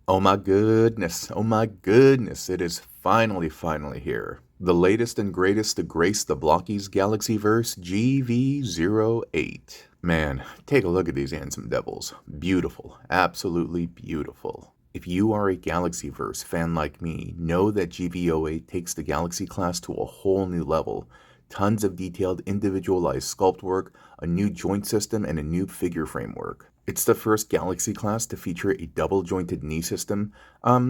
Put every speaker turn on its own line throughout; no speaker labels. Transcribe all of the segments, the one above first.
Oh my goodness, it is finally here. The latest and greatest to grace the Blokees Galaxyverse GV08. Man, take a look at these handsome devils. Beautiful, absolutely beautiful. If you are a Galaxyverse fan like me, know that GV08 takes the Galaxy class to a whole new level. Tons of detailed individualized sculpt work, a new joint system, and a new figure framework. It's the first Galaxy class to feature a double-jointed knee system,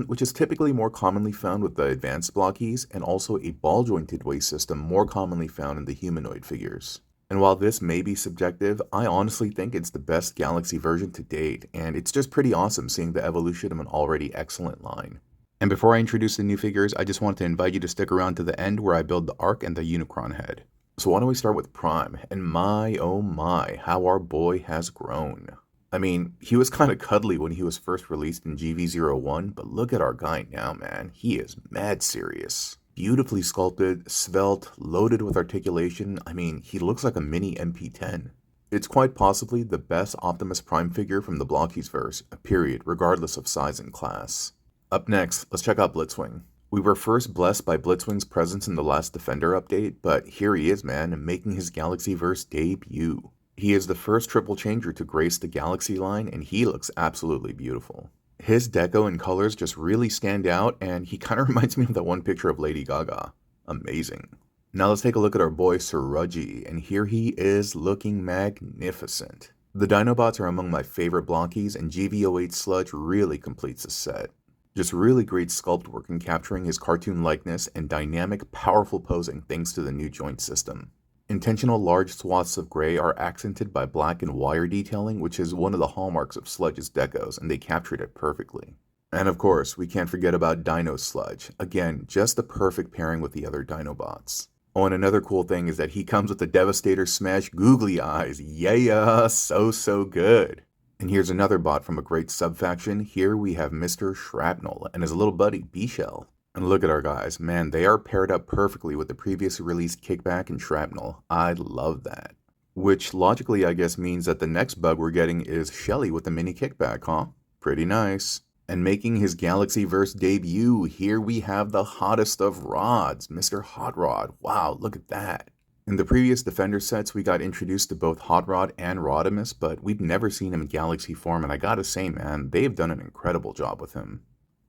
which is typically more commonly found with the advanced Blokees, and also a ball-jointed waist system more commonly found in the humanoid figures. And while this may be subjective, I honestly think it's the best Galaxy version to date, and it's just pretty awesome seeing the evolution of an already excellent line. And before I introduce the new figures, I just want to invite you to stick around to the end where I build the Arc and the Unicron head. So why don't we start with Prime, and my oh my, how our boy has grown. I mean, he was kind of cuddly when he was first released in GV01, but look at our guy now, man. He is mad serious. Beautifully sculpted, svelte, loaded with articulation. I mean, he looks like a mini MP10. It's quite possibly the best Optimus Prime figure from the Blokees verse, period, regardless of size and class. Up next, let's check out Blitzwing. We were first blessed by Blitzwing's presence in the last Defender update, but here he is, man, making his Galaxyverse debut. He is the first triple changer to grace the Galaxy line, and he looks absolutely beautiful. His deco and colors just really stand out, and he kind of reminds me of that one picture of Lady Gaga. Amazing. Now let's take a look at our boy Sludge, and here he is looking magnificent. The Dinobots are among my favorite Blokees, and GV08 Sludge really completes the set. Just really great sculpt work in capturing his cartoon likeness and dynamic, powerful posing thanks to the new joint system. Intentional large swaths of gray are accented by black and wire detailing, which is one of the hallmarks of Sludge's decos, and they captured it perfectly. And of course, we can't forget about Dino Sludge. Again, just the perfect pairing with the other Dinobots. Oh, and another cool thing is that he comes with the Devastator Smash Googly Eyes. Yeah, so good. And here's another bot from a great sub-faction. Here we have Mr. Shrapnel and his little buddy, B-Shell. And look at our guys. Man, they are paired up perfectly with the previously released Kickback and Shrapnel. I love that. Which logically, I guess, means that the next bug we're getting is Shelly with the mini Kickback, huh? Pretty nice. And making his Galaxyverse debut, here we have the hottest of rods, Mr. Hot Rod. Wow, look at that. In the previous Defender sets, we got introduced to both Hot Rod and Rodimus, but we've never seen him in Galaxy form, and I gotta say, man, they've done an incredible job with him.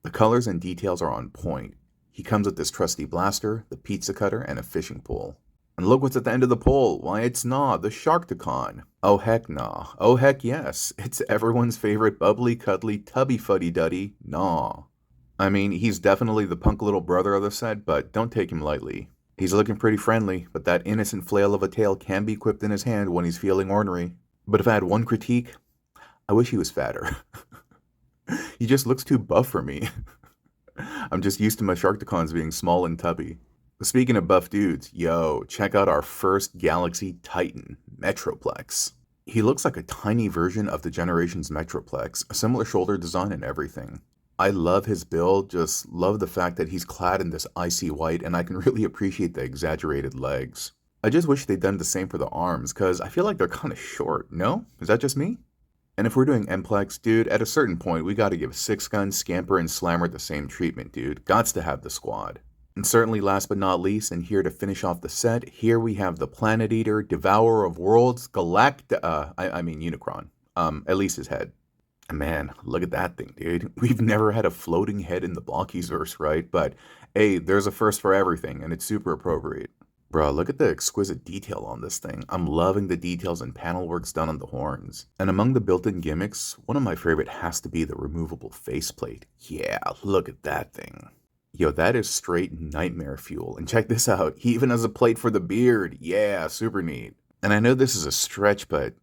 The colors and details are on point. He comes with this trusty blaster, the pizza cutter, and a fishing pole. And look what's at the end of the pole. Why, it's Gnaw, the Sharkticon. Oh heck nah. Oh heck yes. It's everyone's favorite bubbly, cuddly, tubby fuddy-duddy, Gnaw. I mean, he's definitely the punk little brother of the set, but don't take him lightly. He's looking pretty friendly, but that innocent flail of a tail can be quipped in his hand when he's feeling ornery. But if I had one critique, I wish he was fatter. He just looks too buff for me. I'm just used to my Sharkticons being small and tubby. Speaking of buff dudes, yo, check out our first Galaxy Titan, Metroplex. He looks like a tiny version of the Generations Metroplex, a similar shoulder design and everything. I love his build, just love the fact that he's clad in this icy white, and I can really appreciate the exaggerated legs. I just wish they'd done the same for the arms, cause I feel like they're kinda short, no? Is that just me? And if we're doing Mplex, dude, at a certain point, we gotta give Six Gun, Scamper, and Slammer the same treatment, dude. Gots to have the squad. And certainly last but not least, and here to finish off the set, here we have the Planet Eater, Devourer of Worlds, Unicron. At least his head. And man, look at that thing, dude. We've never had a floating head in the Blokees verse, right? But hey, there's a first for everything, and it's super appropriate. Bro, look at the exquisite detail on this thing. I'm loving the details and panel works done on the horns. And among the built-in gimmicks, one of my favorite has to be the removable faceplate. Yeah, look at that thing. Yo, that is straight nightmare fuel. And check this out, he even has a plate for the beard. Yeah, super neat. And I know this is a stretch, but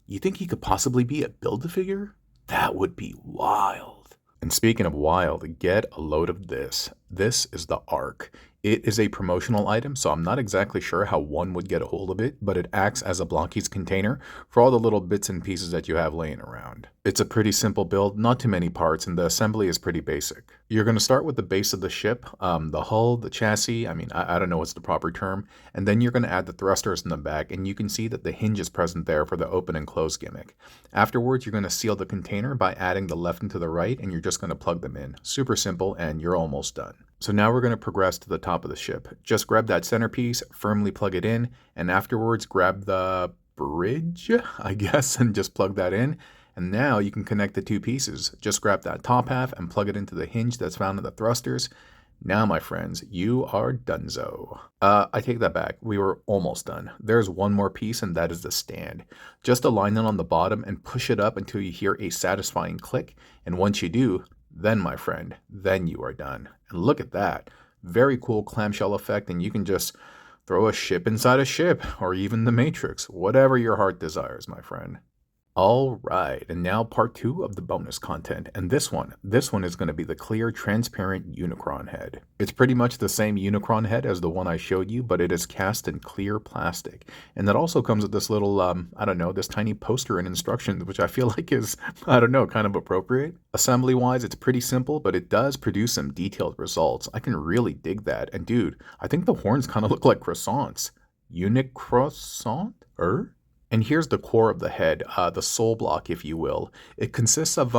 you think he could possibly be a Build-A-Figure? That would be wild. And speaking of wild, get a load of this. This is the Arc. It is a promotional item, so I'm not exactly sure how one would get a hold of it, but it acts as a Blokees container for all the little bits and pieces that you have laying around. It's a pretty simple build, not too many parts, and the assembly is pretty basic. You're going to start with the base of the ship, the hull, the chassis, I don't know what's the proper term, and then you're going to add the thrusters in the back, and you can see that the hinge is present there for the open and close gimmick. Afterwards, you're going to seal the container by adding the left and to the right, and you're just going to plug them in. Super simple, and you're almost done. So now we're going to progress to the top of the ship. Just grab that centerpiece, firmly plug it in, and afterwards grab the bridge, I guess, and just plug that in. And now you can connect the two pieces. Just grab that top half and plug it into the hinge that's found in the thrusters. Now, my friends, you are donezo. I take that back. We were almost done. There's one more piece, and that is the stand. Just align it on the bottom and push it up until you hear a satisfying click. And once you do, then, my friend, then you are done. And look at that. Very cool clamshell effect, and you can just throw a ship inside a ship, or even the Matrix, whatever your heart desires, my friend. All right, and now part 2 of the bonus content, and this one is going to be the clear, transparent Unicron head. It's pretty much the same Unicron head as the one I showed you, but it is cast in clear plastic, and that also comes with this little, this tiny poster and instructions, which I feel like is, kind of appropriate. Assembly-wise, it's pretty simple, but it does produce some detailed results. I can really dig that, and dude, I think the horns kind of look like croissants. Unicroissant? And here's the core of the head, the soul block, if you will. It consists of,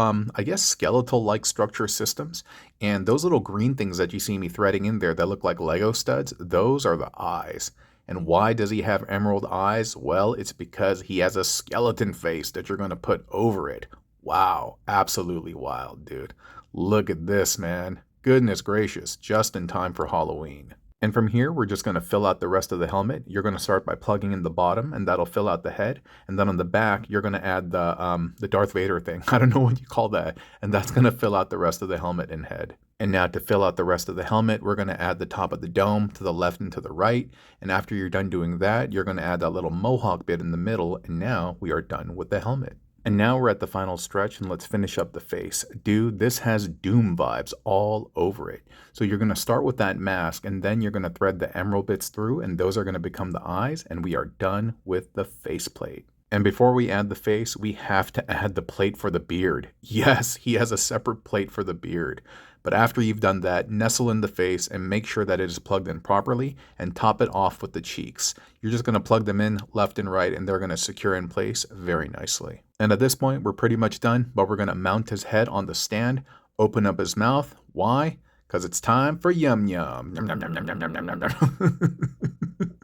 skeletal-like structure systems, and those little green things that you see me threading in there that look like Lego studs, those are the eyes. And why does he have emerald eyes? Well, it's because he has a skeleton face that you're going to put over it. Wow, absolutely wild, dude. Look at this, man. Goodness gracious, just in time for Halloween. And from here, we're just going to fill out the rest of the helmet. You're going to start by plugging in the bottom, and that'll fill out the head. And then on the back, you're going to add the Darth Vader thing. I don't know what you call that. And that's going to fill out the rest of the helmet and head. And now to fill out the rest of the helmet, we're going to add the top of the dome to the left and to the right. And after you're done doing that, you're going to add that little mohawk bit in the middle. And now we are done with the helmet. And now we're at the final stretch, and let's finish up the face. Dude, this has Doom vibes all over it. So you're going to start with that mask, and then you're going to thread the emerald bits through, and those are going to become the eyes, and we are done with the faceplate. And before we add the face, we have to add the plate for the beard. Yes, he has a separate plate for the beard. But after you've done that, nestle in the face and make sure that it is plugged in properly and top it off with the cheeks. You're just going to plug them in left and right, and they're going to secure in place very nicely. And at this point, we're pretty much done, but we're going to mount his head on the stand, open up his mouth. Why? Because it's time for yum yum. Yum, yum, yum, yum, yum, yum, yum, yum.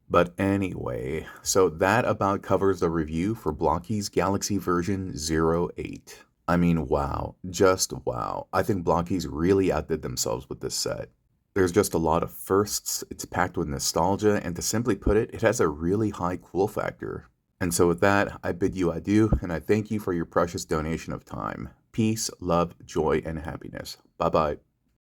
But anyway, so that about covers the review for Blokees Galaxy version 08. I mean, wow, just wow. I think Blokees really outdid themselves with this set. There's just a lot of firsts, it's packed with nostalgia, and to simply put it, it has a really high cool factor. And so with that, I bid you adieu, and I thank you for your precious donation of time. Peace, love, joy, and happiness. Bye-bye.